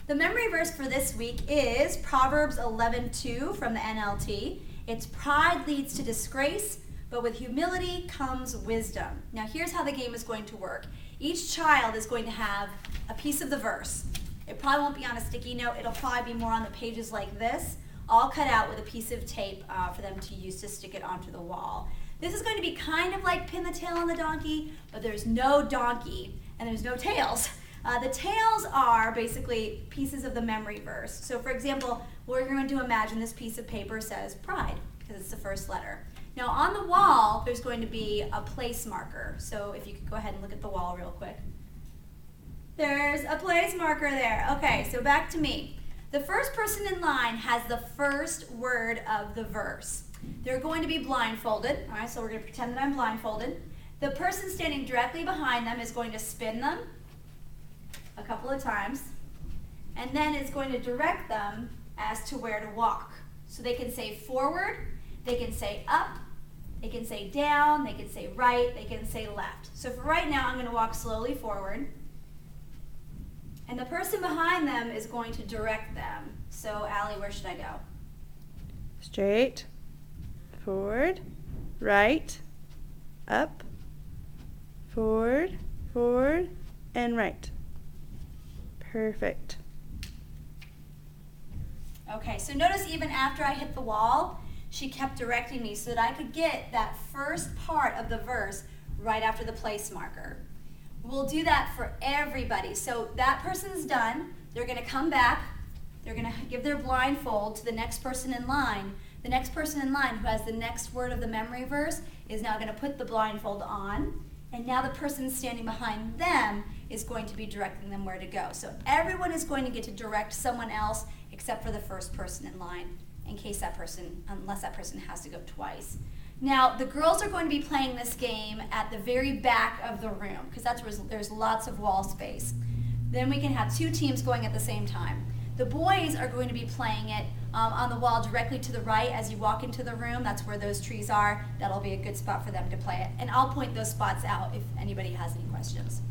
The memory verse for this week is Proverbs 11:2 from the NLT. It's pride leads to disgrace, but with humility comes wisdom. Now here's how the game is going to work. Each child is going to have a piece of the verse. It probably won't be on a sticky note. It'll probably be more on the pages like this, all cut out with a piece of tape for them to use to stick it onto the wall. This is going to be kind of like pin the tail on the donkey, but there's no donkey and there's no tails. The tails are basically pieces of the memory verse. So for example, we're going to imagine this piece of paper says pride, because it's the first letter. Now on the wall, there's going to be a place marker. So if you could go ahead and look at the wall real quick. There's a place marker there. Okay, so back to me. The first person in line has the first word of the verse. They're going to be blindfolded. All right, so we're going to pretend that I'm blindfolded. The person standing directly behind them is going to spin them a couple of times, and then it's going to direct them as to where to walk. So they can say forward, they can say up, they can say down, they can say right, they can say left. So for right now, I'm going to walk slowly forward, and the person behind them is going to direct them. So Allie, where should I go? Straight, forward, right, up, forward, forward, and right. Perfect. Okay, so notice even after I hit the wall, she kept directing me so that I could get that first part of the verse right after the place marker. We'll do that for everybody. So that person's done. They're going to come back. They're going to give their blindfold to the next person in line. The next person in line who has the next word of the memory verse is now going to put the blindfold on. And now the person standing behind them is going to be directing them where to go. So everyone is going to get to direct someone else except for the first person in line, unless that person has to go twice. Now, the girls are going to be playing this game at the very back of the room, because that's where there's lots of wall space. Then we can have two teams going at the same time. The boys are going to be playing it on the wall directly to the right as you walk into the room. That's where those trees are. That'll be a good spot for them to play it. And I'll point those spots out if anybody has any questions.